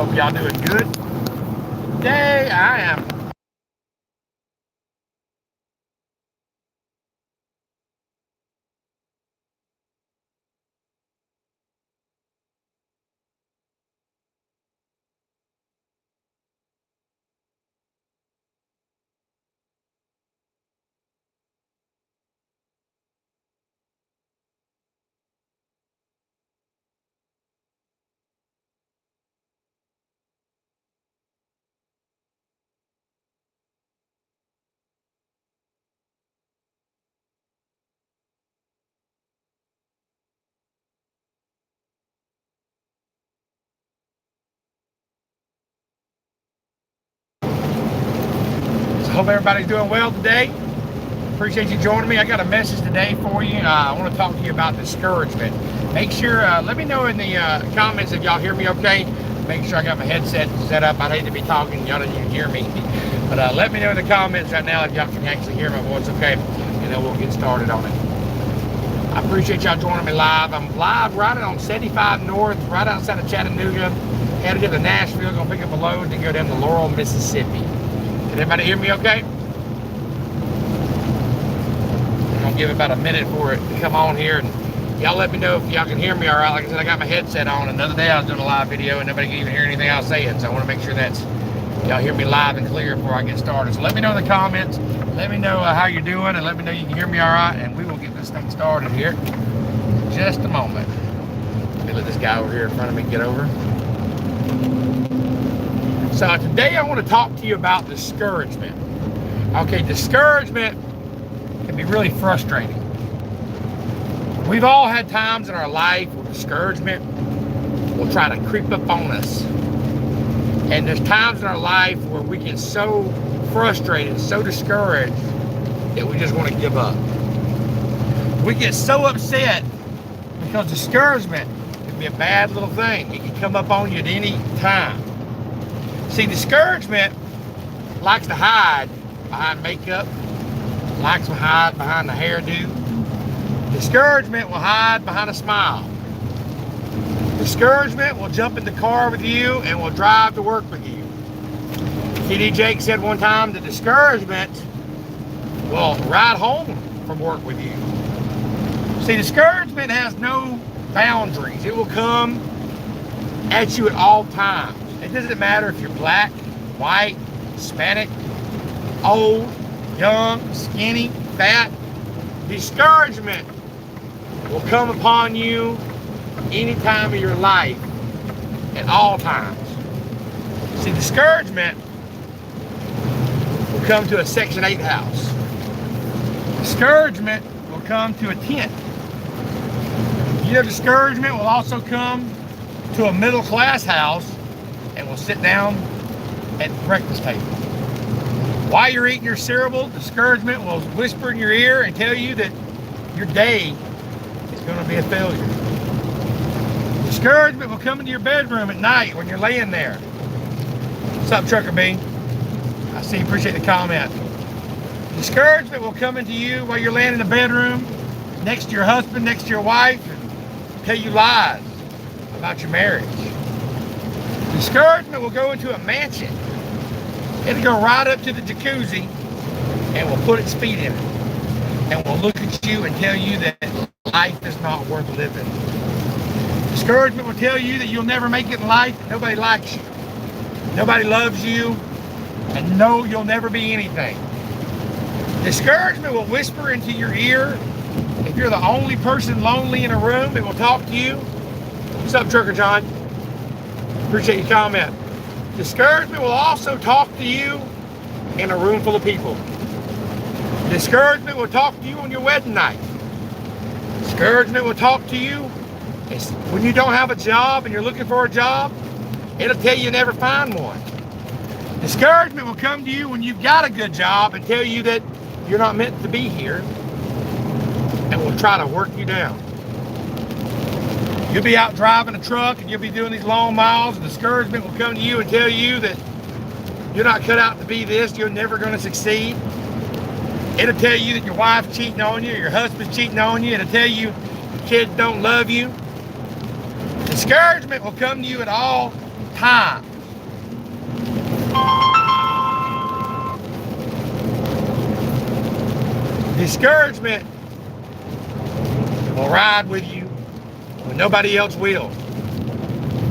Hope y'all doing good. Today I am hope everybody's doing well today. Appreciate you joining me. I got a message today for you. I want to talk to you about discouragement. Make sure, let me know in the comments if y'all hear me okay. Make sure I got my headset set up. I'd hate to be talking, y'all don't even hear me. But let me know in the comments right now if y'all can actually hear my voice okay, and then we'll get started on it. I appreciate y'all joining me live. I'm live right on 75 North, right outside of Chattanooga. Headed to Nashville, gonna pick up a load and go down to Laurel, Mississippi. Can everybody hear me okay? I'm gonna give it about a minute for it to come on here, and y'all let me know if y'all can hear me all right. Like I said, I got my headset on. Another day I was doing a live video and nobody can even hear anything I was saying, so I want to make sure that's y'all hear me live and clear before I get started. So let me know in the comments. Let me know how you're doing, and let me know you can hear me all right, and we will get this thing started here in just a moment. Let me let this guy over here in front of me get over. So today I want to talk to you about discouragement. Okay, discouragement can be really frustrating. We've all had times in our life where discouragement will try to creep up on us. And there's times in our life where we get so frustrated, so discouraged, that we just want to give up. We get so upset because discouragement can be a bad little thing. It can come up on you at any time. See, discouragement likes to hide behind makeup, likes to hide behind the hairdo. Discouragement will hide behind a smile. Discouragement will jump in the car with you and will drive to work with you. T.D. Jakes said one time that discouragement will ride home from work with you. See, discouragement has no boundaries. It will come at you at all times. It doesn't matter if you're black, white, Hispanic, old, young, skinny, fat. Discouragement will come upon you any time of your life, at all times. See, discouragement will come to a Section 8 house. Discouragement will come to a tent. You know, discouragement will also come to a middle class house and will sit down at the breakfast table. While you're eating your cereal, discouragement will whisper in your ear and tell you that your day is going to be a failure. Discouragement will come into your bedroom at night when you're laying there. What's up, Trucker B? I see you, appreciate the comment. Discouragement will come into you while you're laying in the bedroom next to your husband, next to your wife, and tell you lies about your marriage. Discouragement will go into a mansion. It'll go right up to the jacuzzi and will put its feet in it and will look at you and tell you that life is not worth living. Discouragement will tell you that you'll never make it in life. Nobody likes you. Nobody loves you. And no, you'll never be anything. Discouragement will whisper into your ear. If you're the only person lonely in a room, it will talk to you. What's up, Trucker John? Appreciate your comment. Discouragement will also talk to you in a room full of people. Discouragement will talk to you on your wedding night. Discouragement will talk to you when you don't have a job and you're looking for a job. It'll tell you never find one. Discouragement will come to you when you've got a good job and tell you that you're not meant to be here, and will try to work you down. You'll be out driving a truck and you'll be doing these long miles, and discouragement will come to you and tell you that you're not cut out to be this, you're never going to succeed. It'll tell you that your wife's cheating on you, your husband's cheating on you. It'll tell you your kids don't love you. Discouragement will come to you at all times. Discouragement will ride with you when nobody else will.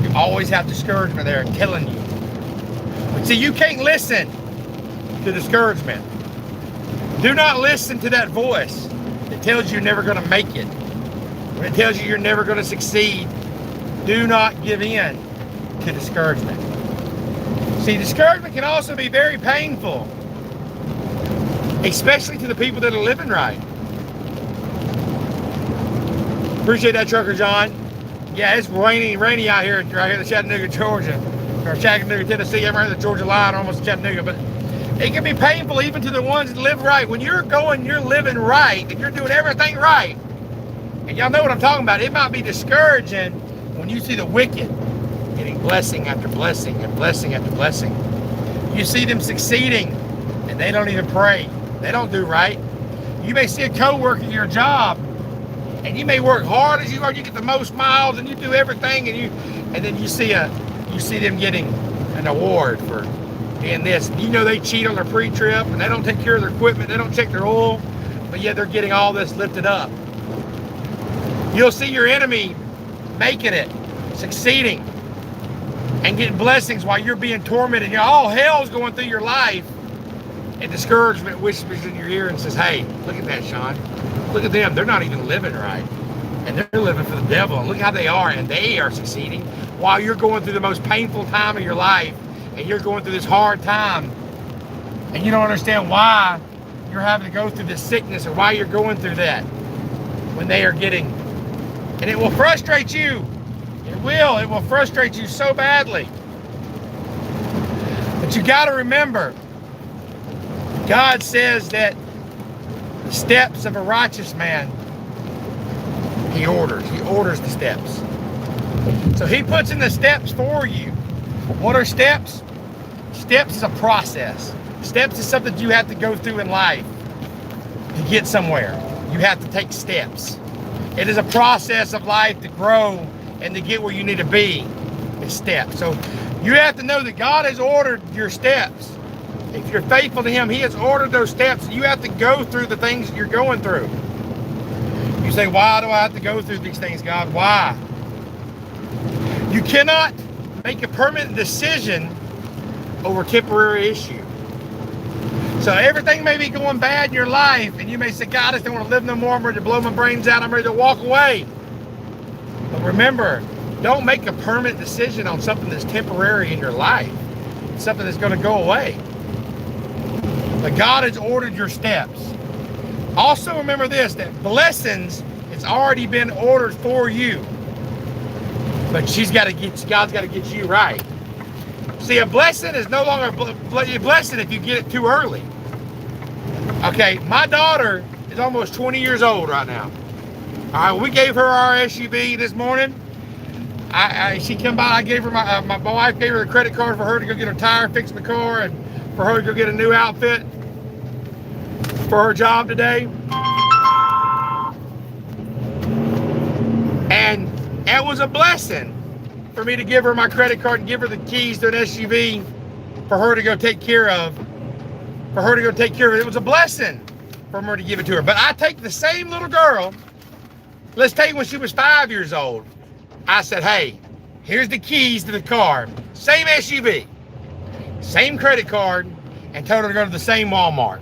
You always have discouragement there telling you. But see, you can't listen to discouragement. Do not listen to that voice that tells you you're never going to make it. When it tells you you're never going to succeed, do not give in to discouragement. See, discouragement can also be very painful, especially to the people that are living right. Appreciate that, Trucker John. Yeah, it's rainy out here, right here in Chattanooga, Georgia, or Chattanooga, Tennessee. I'm right at the Georgia line, almost Chattanooga, but it can be painful even to the ones that live right. When you're living right, and you're doing everything right, and y'all know what I'm talking about, it might be discouraging when you see the wicked getting blessing after blessing and blessing after blessing. You see them succeeding, and they don't even pray. They don't do right. You may see a co-worker at your job, and you may work hard as you are. You get the most miles, and you do everything, and then you see them getting an award for doing this. You know they cheat on their pre-trip, and they don't take care of their equipment. They don't check their oil, but yet they're getting all this lifted up. You'll see your enemy making it, succeeding, and getting blessings while you're being tormented. All hell's going through your life. And discouragement whispers in your ear and says, hey, look at that, Sean. Look at them. They're not even living right. And they're living for the devil. And look how they are. And they are succeeding while you're going through the most painful time of your life. And you're going through this hard time. And you don't understand why you're having to go through this sickness or why you're going through that when they are getting. And it will frustrate you. It will. It will frustrate you so badly. But you got to remember, God says that the steps of a righteous man, He orders the steps. So He puts in the steps for you. What are steps? Steps is a process. Steps is something you have to go through in life to get somewhere. You have to take steps. It is a process of life to grow and to get where you need to be. It's steps. So you have to know that God has ordered your steps. If you're faithful to Him, He has ordered those steps. You have to go through the things that you're going through. You say, why do I have to go through these things, God? Why? You cannot make a permanent decision over temporary issue. So everything may be going bad in your life, and you may say, God, I just don't want to live no more. I'm ready to blow my brains out. I'm ready to walk away. But remember, don't make a permanent decision on something that's temporary in your life. Something that's going to go away. But God has ordered your steps. Also remember this, that blessings has already been ordered for you. But God's got to get you right. See, a blessing is no longer a blessing if you get it too early. Okay, my daughter is almost 20 years old right now. All right, we gave her our SUV this morning. She came by, I gave her my wife gave her a credit card for her to go get her tire, fix the car, and for her to go get a new outfit for her job today. And it was a blessing for me to give her my credit card and give her the keys to an SUV for her to go take care of. It was a blessing for her to give it to her. But I take the same little girl, let's take when she was 5 years old. I said, hey, here's the keys to the car. Same SUV, same credit card, and told her to go to the same Walmart.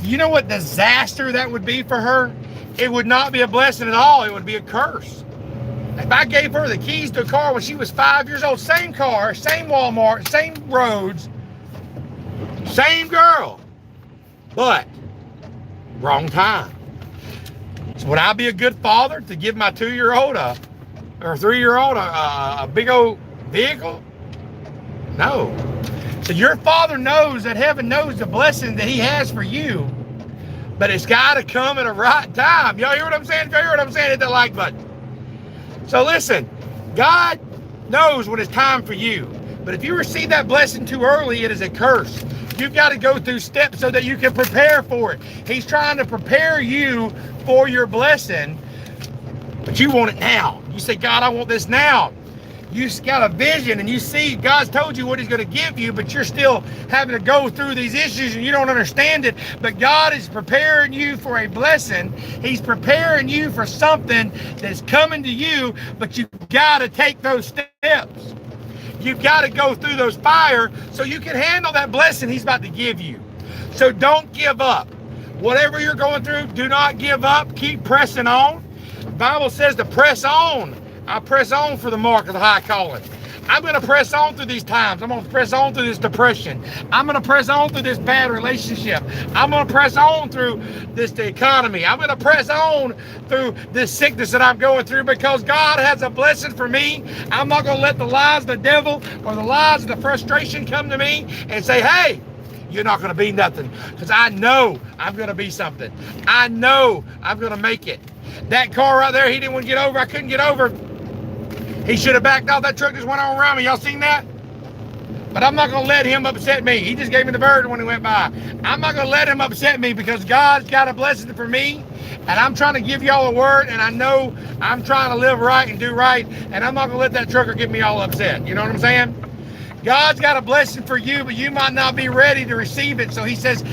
Do you know what disaster that would be for her? It would not be a blessing at all. It would be a curse. If I gave her the keys to a car when she was 5 years old, same car, same Walmart, same roads, same girl, but wrong time. So would I be a good father to give my 2-year-old or 3-year-old a big old vehicle? No. So your Father knows that heaven knows the blessing that He has for you, but it's got to come at a right time. Y'all hear what I'm saying? If you hear what I'm saying, hit that like button. So listen, God knows when it's time for you, but if you receive that blessing too early, it is a curse. You've got to go through steps so that you can prepare for it. He's trying to prepare you for your blessing, but you want it now. You say, God, I want this now. You got a vision and you see God's told you what he's going to give you, but you're still having to go through these issues and you don't understand it. But God is preparing you for a blessing. He's preparing you for something that's coming to you, but you've got to take those steps. You've got to go through those fire so you can handle that blessing he's about to give you. So don't give up. Whatever you're going through, do not give up. Keep pressing on. The Bible says to press on. I press on for the mark of the high calling. I'm going to press on through these times. I'm going to press on through this depression. I'm going to press on through this bad relationship. I'm going to press on through the economy. I'm going to press on through this sickness that I'm going through because God has a blessing for me. I'm not going to let the lies of the devil or the lies of the frustration come to me and say, hey, you're not going to be nothing, because I know I'm going to be something. I know I'm going to make it. That car right there, he didn't want to get over. I couldn't get over. He should have backed off. That truck just went on around me. Y'all seen that? But I'm not going to let him upset me. He just gave me the bird when he went by. I'm not going to let him upset me because God's got a blessing for me. And I'm trying to give y'all a word. And I know I'm trying to live right and do right. And I'm not going to let that trucker get me all upset. You know what I'm saying? God's got a blessing for you, but you might not be ready to receive it. So he says,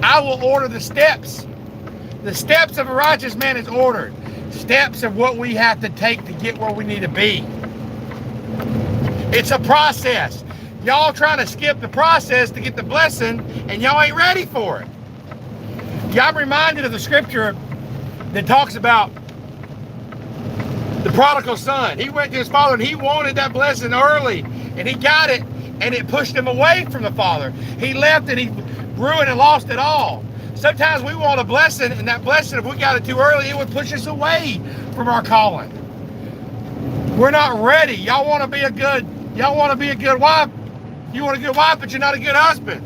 I will order the steps. The steps of a righteous man is ordered. Steps of what we have to take to get where we need to be. It's a process. Y'all trying to skip the process to get the blessing, and y'all ain't ready for it. Y'all reminded of the scripture that talks about the prodigal son. He went to his father and he wanted that blessing early, and he got it, and it pushed him away from the father. He left and he ruined and lost it all. Sometimes we want a blessing, and that blessing, if we got it too early, it would push us away from our calling. We're not ready. Y'all want to be a good wife. You want a good wife, but you're not a good husband.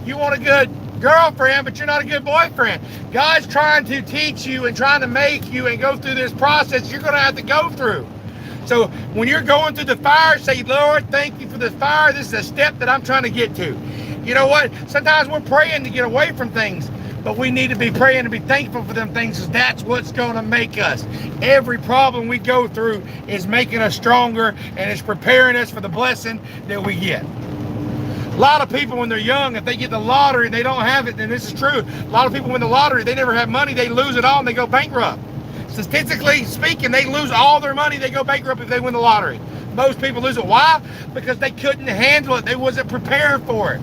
You want a good girlfriend, but you're not a good boyfriend. God's trying to teach you and trying to make you and go through this process you're going to have to go through. So when you're going through the fire, say, Lord, thank you for this fire. This is a step that I'm trying to get to. You know what? Sometimes we're praying to get away from things, but we need to be praying and be thankful for them things, because that's what's going to make us. Every problem we go through is making us stronger, and it's preparing us for the blessing that we get. A lot of people, when they're young, if they get the lottery and they don't have it, then this is true. A lot of people win the lottery, they never have money, they lose it all, and they go bankrupt. Statistically speaking, they lose all their money, they go bankrupt if they win the lottery. Most people lose it. Why? Because they couldn't handle it. They wasn't prepared for it.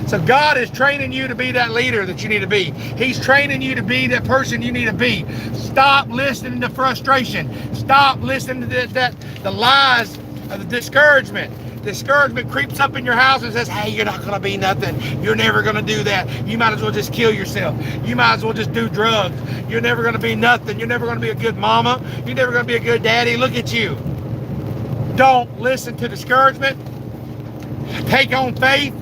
So God is training you to be that leader that you need to be. He's training you to be that person you need to be. Stop listening to frustration. Stop listening to the lies of the discouragement. Discouragement creeps up in your house and says, hey, you're not going to be nothing. You're never going to do that. You might as well just kill yourself. You might as well just do drugs. You're never going to be nothing. You're never going to be a good mama. You're never going to be a good daddy. Look at you. Don't listen to discouragement. Take on faith.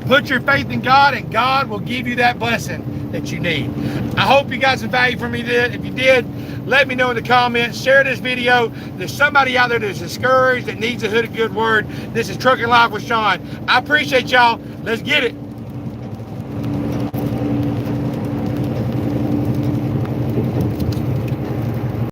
Put your faith in God, and God will give you that blessing that you need. I hope you got some value from me. If you did, let me know in the comments. Share this video. There's somebody out there that's discouraged that needs a good word. This is Trucking Life with Sean. I appreciate y'all. Let's get it.